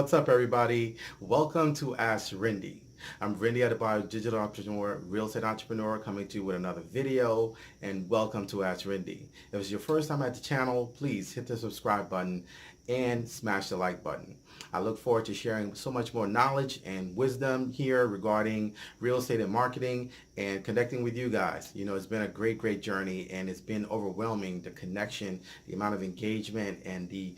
What's up, everybody? Welcome to Ask Rinde. I'm Rinde Adebayo, digital entrepreneur, real estate entrepreneur, coming to you with another video, and welcome to Ask Rinde. If it's your first time at the channel, please hit the subscribe button and smash the like button. I look forward to sharing so much more knowledge and wisdom here regarding real estate and marketing and connecting with you guys. You know, it's been a great journey, and it's been overwhelming, the connection, the amount of engagement, and the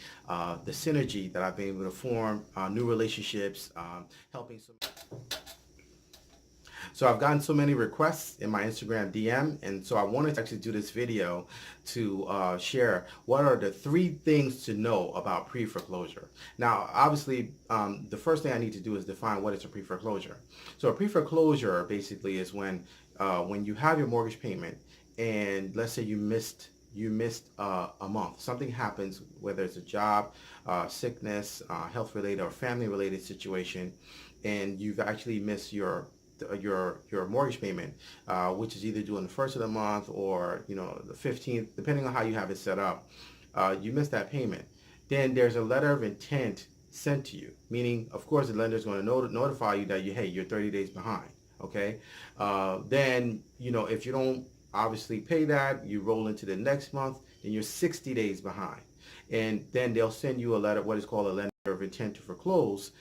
synergy that I've been able to form, new relationships, helping some. So I've gotten so many requests in my Instagram DM, and so I wanted to actually do this video to share what are the 3 things to know about pre-foreclosure. Now, obviously, the first thing I need to do is define what is a pre-foreclosure. So a pre-foreclosure basically is when you have your mortgage payment, and let's say you missed a month. Something happens, whether it's a job, sickness, health-related or family-related situation, and you've actually missed your mortgage payment, which is either due on the first of the month or the 15th, depending on how you have it set up. You missed that payment. Then there's a letter of intent sent to you, meaning, of course, the lender is going to notify you that hey, you're 30 days behind. Okay. Then if you don't obviously pay that, you roll into the next month, and you're 60 days behind. And then they'll send you a letter, what is called a letter of intent to foreclose,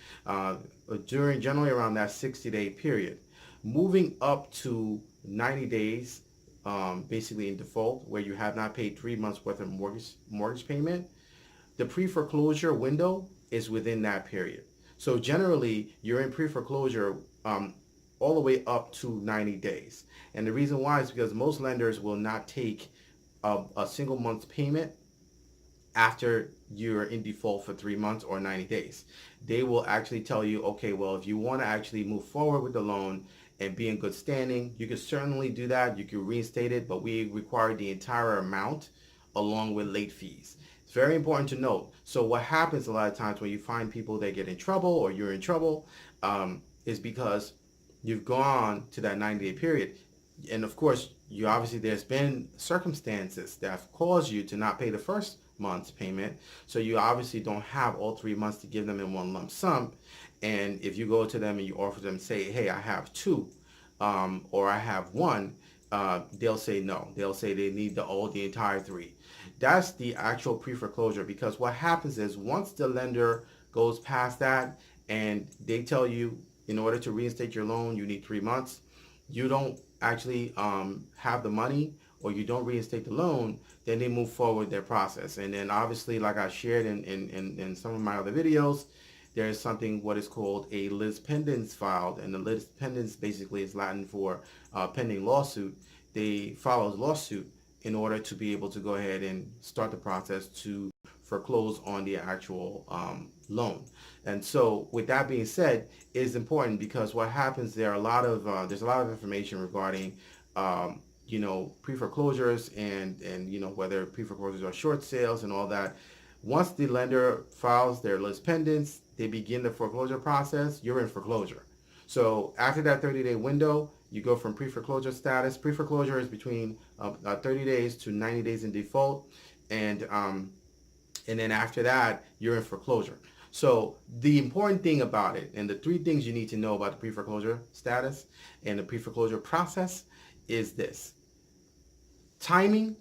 generally around that 60-day period. Moving up to 90 days, basically in default, where you have not paid 3 months worth of mortgage payment, the pre-foreclosure window is within that period. So generally, you're in pre-foreclosure all the way up to 90 days. And the reason why is because most lenders will not take a single month's payment after you're in default for 3 months or 90 days. They will actually tell you, okay, well, if you want to actually move forward with the loan and be in good standing, you can certainly do that. You can reinstate it, but we require the entire amount along with late fees. It's very important to note. So what happens a lot of times when you find people that get in trouble or you're in trouble is because you've gone to that 90-day period. And of course, there's been circumstances that have caused you to not pay the first month's payment. So you obviously don't have all 3 months to give them in one lump sum. And if you go to them and you offer them, say, hey, I have 2 or I have 1, they'll say no. They'll say they need the entire 3. That's the actual pre-foreclosure, because what happens is once the lender goes past that and they tell you in order to reinstate your loan, you need 3 months, you don't actually have the money, or you don't reinstate the loan, then they move forward their process. And then obviously, like I shared in some of my other videos, there is something what is called a lis pendens filed, and the lis pendens basically is Latin for pending lawsuit. They file a lawsuit in order to be able to go ahead and start the process to foreclose on the actual loan. And so with that being said, it's important because what happens, there's a lot of information regarding pre-foreclosures and whether pre-foreclosures are short sales and all that. Once the lender files their lis pendens, they begin the foreclosure process, you're in foreclosure. So after that 30-day window, you go from pre-foreclosure status. Pre-foreclosure is between 30 days to 90 days in default, and then after that, you're in foreclosure. So the important thing about it, and the 3 things you need to know about the pre-foreclosure status and the pre-foreclosure process, is this: timing,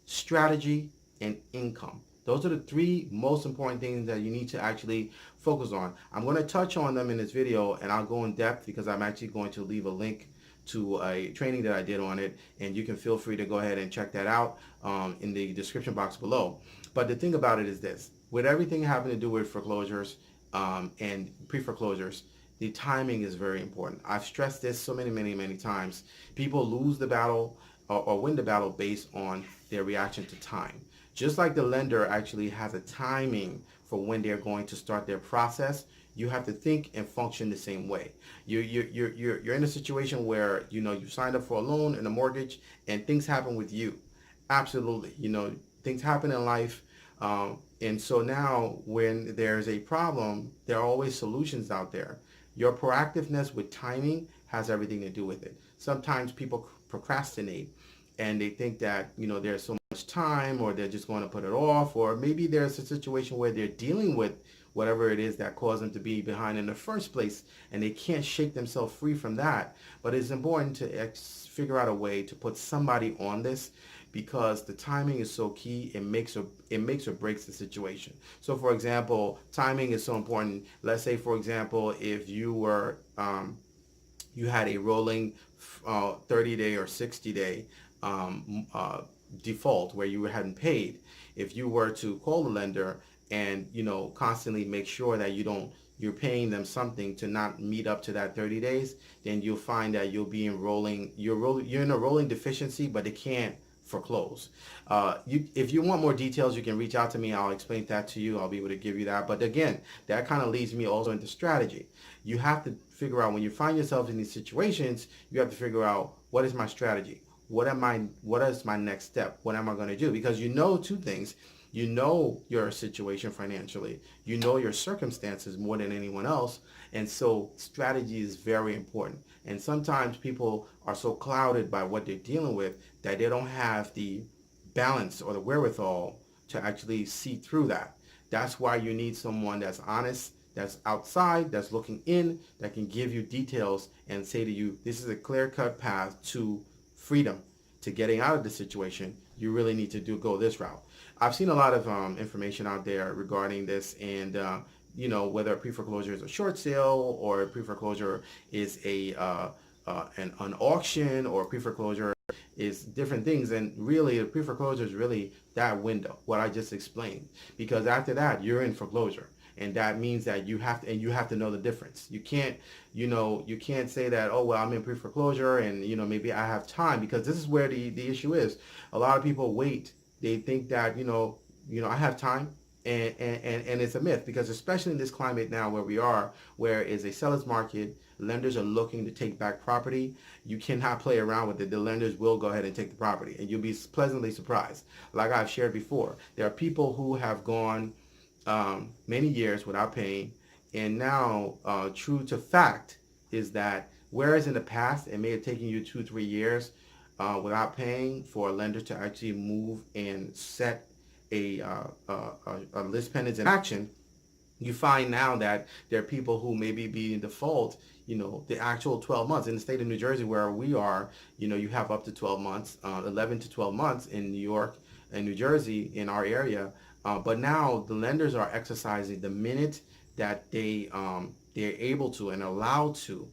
strategy, and income. Those are the 3 most important things that you need to actually focus on. I'm going to touch on them in this video, and I'll go in depth because I'm actually going to leave a link to a training that I did on it, and you can feel free to go ahead and check that out in the description box below. But the thing about it is this: with everything having to do with foreclosures and pre-foreclosures, the timing is very important. I've stressed this so many times. People lose the battle or win the battle based on their reaction to time. Just like the lender actually has a timing for when they're going to start their process, you have to think and function the same way. You're in a situation where you signed up for a loan and a mortgage, and things happen with you. Absolutely, things happen in life, and so now when there's a problem, there are always solutions out there. Your proactiveness with timing has everything to do with it. Sometimes people procrastinate and they think that there's so much time, or they're just going to put it off, or maybe there's a situation where they're dealing with whatever it is that caused them to be behind in the first place, and they can't shake themselves free from that. But it's important to figure out a way to put somebody on this, because the timing is so key. It makes or breaks the situation. So for example, timing is so important. Let's say, for example, if you had a rolling 30-day or 60-day default where you hadn't paid. If you were to call the lender and constantly make sure that you're paying them something to not meet up to that 30 days, then you'll find that you're in a rolling deficiency, but they can't foreclose. If you want more details, you can reach out to me. I'll explain that to you. I'll be able to give you that. But again, that kind of leads me also into strategy. You have to figure out, when you find yourself in these situations, you have to figure out, what is my strategy? What is my next step? What am I going to do? Because you know two things. You know your situation financially. You know your circumstances more than anyone else. And so strategy is very important. And sometimes people are so clouded by what they're dealing with that they don't have the balance or the wherewithal to actually see through that. That's why you need someone that's honest, that's outside, that's looking in, that can give you details and say to you, this is a clear-cut path to freedom, to getting out of the situation. You really need to go this route. I've seen a lot of information out there regarding this, and whether pre-foreclosure is a short sale, or pre-foreclosure is an auction, or pre-foreclosure is different things. And really, the pre-foreclosure is really that window, what I just explained, because after that, you're in foreclosure. And that means that you have to know the difference. You can't say that, oh, well, I'm in pre-foreclosure and, maybe I have time, because this is where the issue is. A lot of people wait. They think that, I have time. And it's a myth, because especially in this climate now where we are, where it's a seller's market, lenders are looking to take back property. You cannot play around with it. The lenders will go ahead and take the property, and you'll be pleasantly surprised. Like I've shared before, there are people who have gone many years without paying, and now true to fact is that, whereas in the past it may have taken you 2-3 years without paying for a lender to actually move and set a list pendants in action, you find now that there are people who maybe be in default, the actual 12 months. In the state of New Jersey where we are, you have up to 12 months, 11 to 12 months in New York and New Jersey, in our area. But now the lenders are exercising the minute that they're able to and allowed to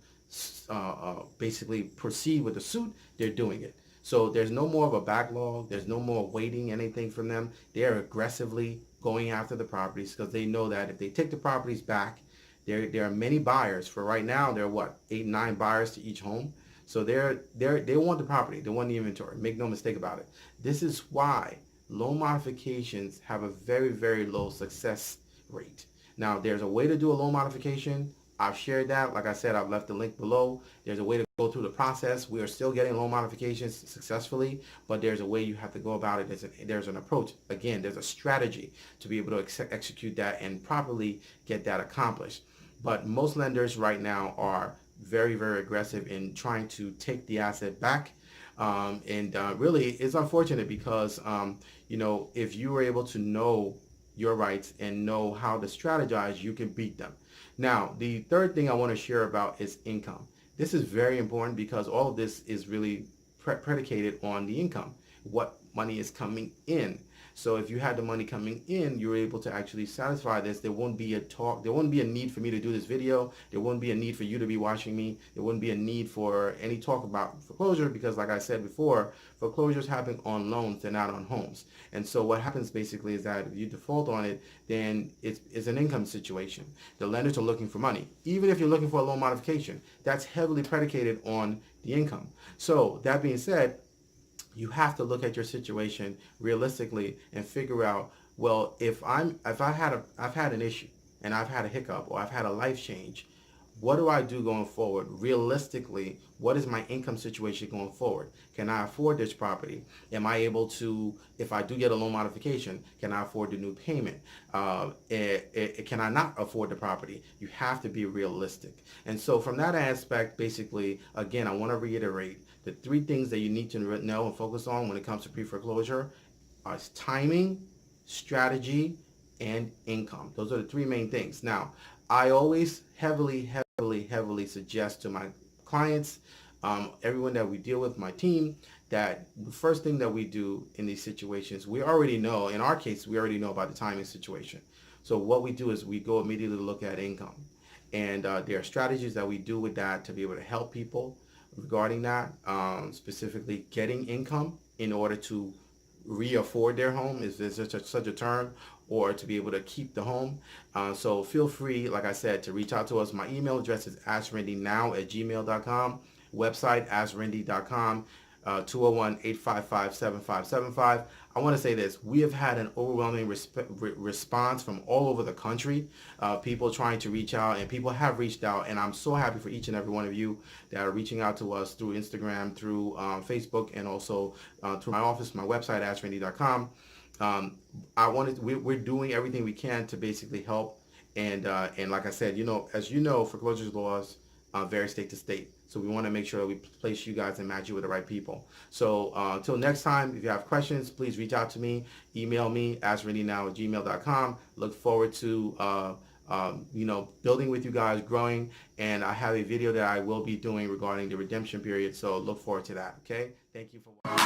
basically proceed with the suit, they're doing it. So there's no more of a backlog. There's no more waiting anything from them. They are aggressively going after the properties, because they know that if they take the properties back, there are many buyers. For right now, there are 8-9 buyers to each home. So they want the property. They want the inventory. Make no mistake about it. This is why loan modifications have a very, very low success rate. Now, there's a way to do a loan modification. I've shared that. Like I said, I've left the link below. There's a way to go through the process. We are still getting loan modifications successfully, but there's a way you have to go about it. There's an approach. Again, there's a strategy to be able to execute that and properly get that accomplished. But most lenders right now are very, very aggressive in trying to take the asset back. Really, it's unfortunate, because, if you were able to know your rights and know how to strategize, you can beat them. Now, the third thing I want to share about is income. This is very important, because all of this is really predicated on the income, what money is coming in. So if you had the money coming in, you're able to actually satisfy this. There won't be a need for me to do this video. There won't be a need for you to be watching me. There wouldn't be a need for any talk about foreclosure, because like I said before, foreclosures happen on loans, they're not on homes. And so what happens basically is that if you default on it, then it's an income situation. The lenders are looking for money. Even if you're looking for a loan modification, that's heavily predicated on the income. So that being said, you have to look at your situation realistically and figure out, well, if I've had an issue and I've had a hiccup or I've had a life change, what do I do going forward? Realistically, what is my income situation going forward? Can I afford this property? Am I able to, if I do get a loan modification, can I afford the new payment? Can I not afford the property? You have to be realistic. And so from that aspect, basically, again, I want to reiterate the 3 things that you need to know and focus on when it comes to pre-foreclosure are timing, strategy, and income. Those are the three main things. Now, I always heavily suggest to my clients, everyone that we deal with, my team, that the first thing that we do in these situations, we already know, in our case, we already know about the timing situation. So what we do is we go immediately to look at income. And there are strategies that we do with that to be able to help people regarding that, specifically getting income in order to re-afford their home, is there such a term, or to be able to keep the home. So feel free, like I said, to reach out to us. My email address is askrindenow@gmail.com, website askrinde.com, 201-855-7575. I want to say this. We have had an overwhelming response from all over the country, people trying to reach out, and people have reached out, and I'm so happy for each and every one of you that are reaching out to us through Instagram, through Facebook, and also through my office, my website, askrinde.com. We're doing everything we can to basically help, and like I said, as you know, foreclosure laws vary state to state. So we want to make sure that we place you guys and match you with the right people. So until next time, if you have questions, please reach out to me. Email me, askrindenow@gmail.com. Look forward to building with you guys, growing. And I have a video that I will be doing regarding the redemption period. So look forward to that. Okay. Thank you for watching.